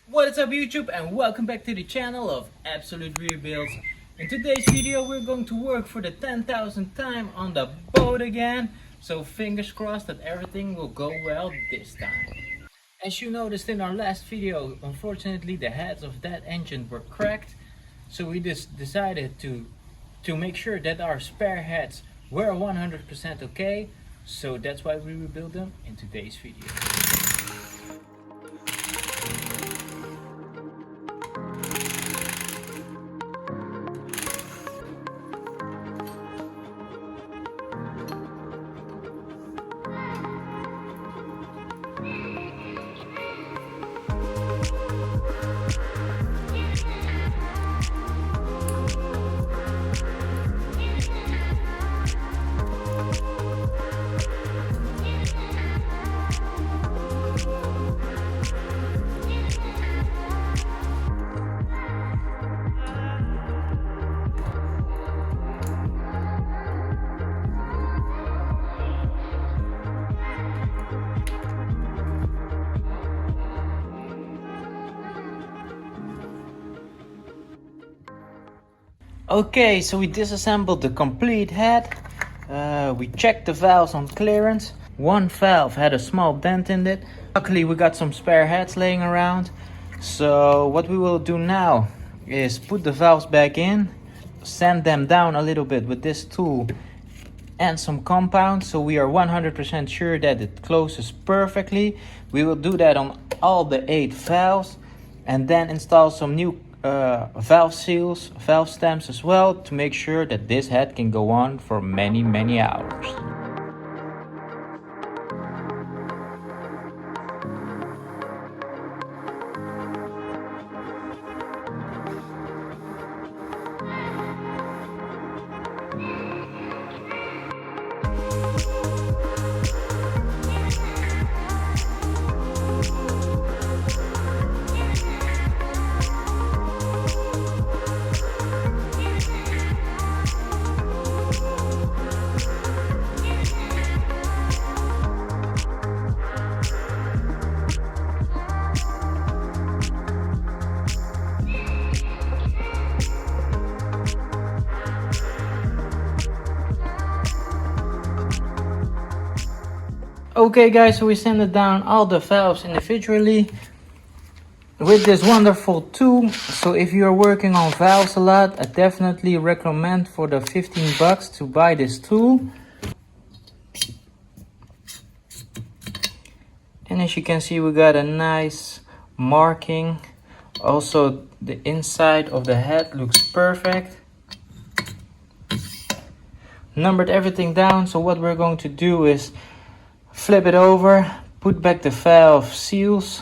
What is up YouTube, and welcome back to the channel of Absolute Rebuilds. In today's video we're going to work for the 10,000th time on the boat again. So fingers crossed that everything will go well this time. As you noticed in our last video, unfortunately the heads of that engine were cracked. So we just decided to make sure that our spare heads were 100% okay. So that's why we rebuilt them in today's video. Okay, so we disassembled the complete head. We checked the valves on clearance. One valve had a small dent in it. Luckily we got some spare heads laying around. So what we will do now is put the valves back in, sand them down a little bit with this tool and some compound, so we are 100% sure that it closes perfectly. We will do that on all the 8 valves and then install some new valve seals, valve stamps as well, to make sure that this head can go on for many hours. Okay guys, so we sanded down all the valves individually with this wonderful tool. So if you're working on valves a lot, I definitely recommend for the 15 bucks to buy this tool. And as you can see, we got a nice marking. Also the inside of the head looks perfect. Numbered everything down, so what we're going to do is flip it over, put back the valve seals,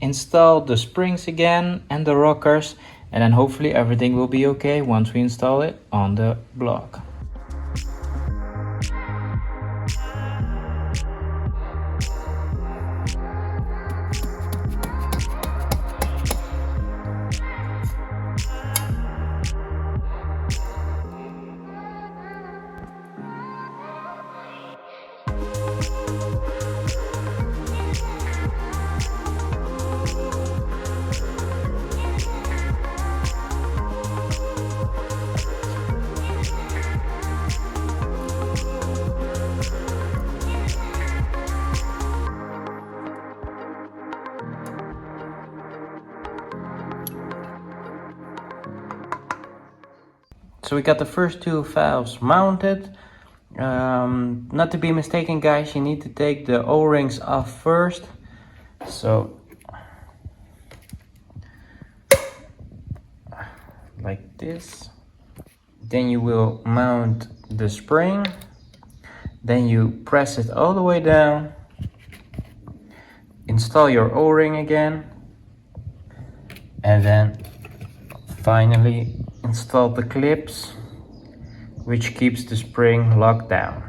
install the springs again and the rockers, and then hopefully everything will be okay once we install it on the block. So we got the first 2 valves mounted. Not to be mistaken guys, you need to take the O-rings off first. So like this. Then you will mount the spring. Then you press it all the way down. Install your O-ring again. And then finally install the clips, which keeps the spring locked down.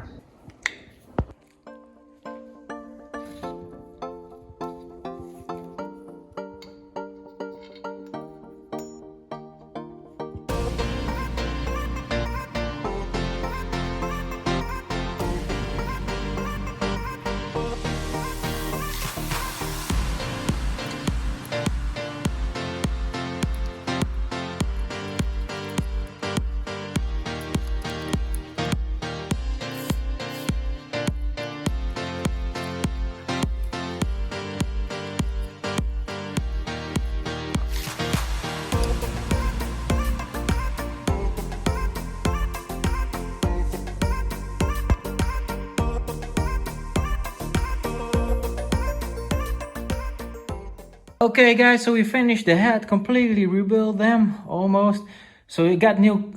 Okay guys, so we finished the head, completely rebuilt them, almost. So we got new,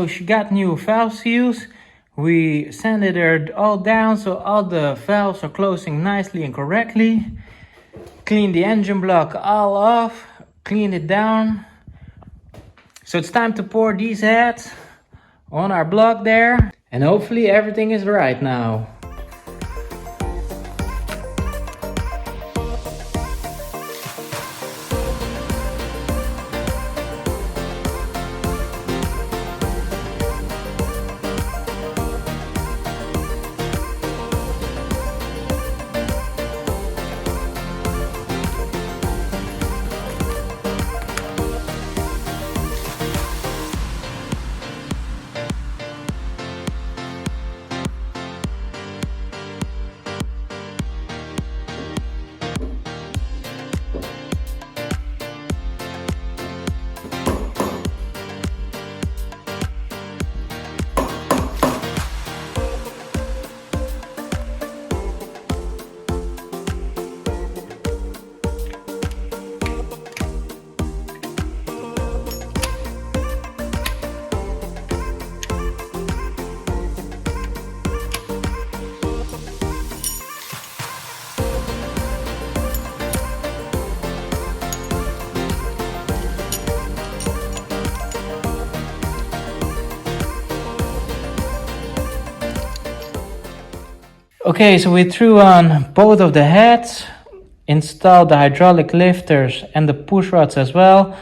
she got new valve seals. We sanded her all down so all the valves are closing nicely and correctly. Cleaned the engine block all off, cleaned it down. So it's time to pour these heads on our block there. And hopefully everything is right now. Okay, so we threw on both of the heads, installed the hydraulic lifters and the push rods as well,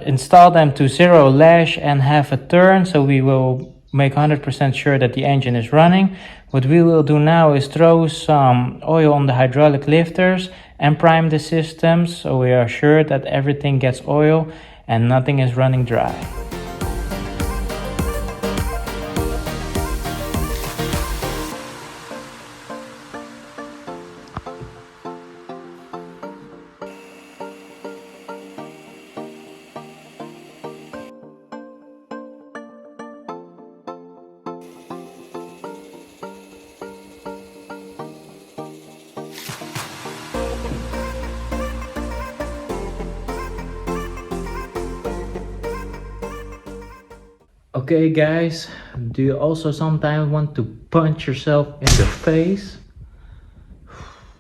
installed them to 0 lash and half a turn, so we will make 100% sure that the engine is running. What we will do now is throw some oil on the hydraulic lifters and prime the systems so we are sure that everything gets oil and nothing is running dry. Okay guys, do you also sometimes want to punch yourself in the face?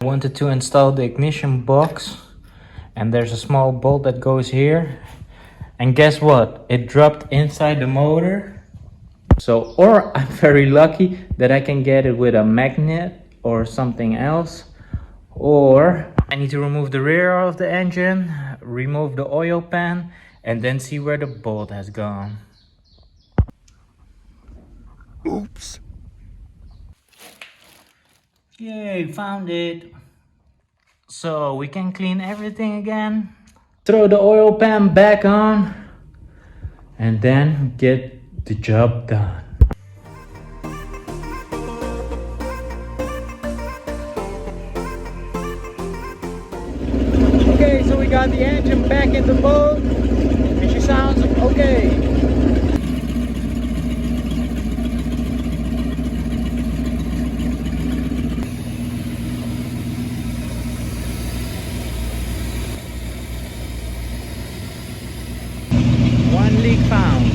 I wanted to install the ignition box and there's a small bolt that goes here, and guess what? It dropped inside the motor. So, or I'm very lucky that I can get it with a magnet or something else, or I need to remove the rear of the engine, remove the oil pan, and then see where the bolt has gone. Oops. Yay, found it. So we can clean everything again. Throw the oil pan back on and then get the job done. Okay, so we got the engine back in the boat and she sounds okay. Leak found.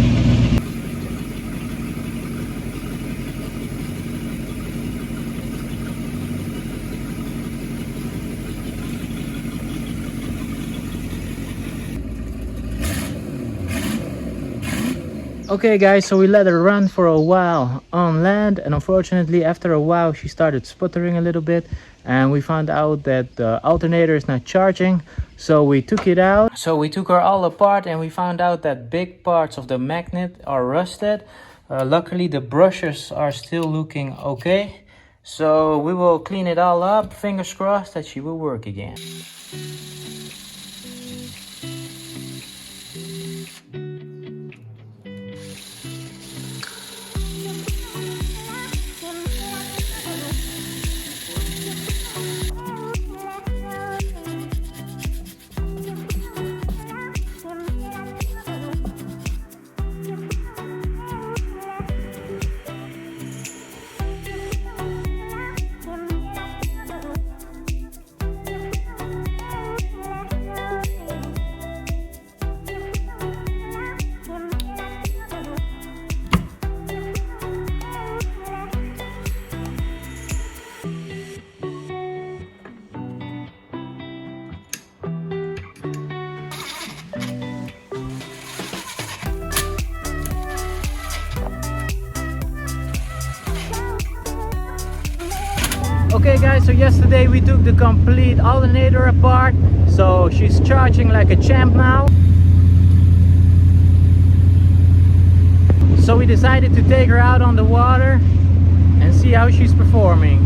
Okay guys, so we let her run for a while on land, and unfortunately after a while she started sputtering a little bit and we found out that the alternator is not charging. So we took it out. So we took her all apart and we found out that big parts of the magnet are rusted. Luckily the brushes are still looking okay. So we will clean it all up. Fingers crossed that she will work again. Okay guys, so yesterday we took the complete alternator apart, so she's charging like a champ now. So we decided to take her out on the water and see how she's performing.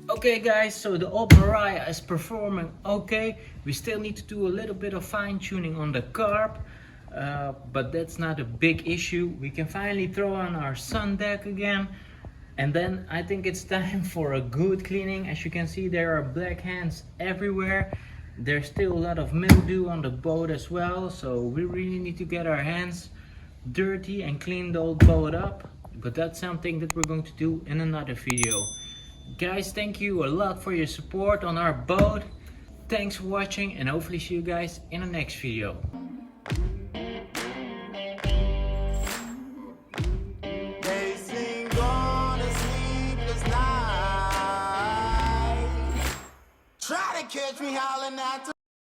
Okay guys, so the old Mariah is performing okay. We still need to do a little bit of fine tuning on the carb, but that's not a big issue. We can finally throw on our sun deck again, and then I think it's time for a good cleaning. As you can see, there are black hands everywhere. There's still a lot of mildew on the boat as well, so we really need to get our hands dirty and clean the old boat up, but that's something that we're going to do in another video. Guys, thank you a lot for your support on our boat. Thanks for watching, and hopefully see you guys in the next video. Try to catch me howling at the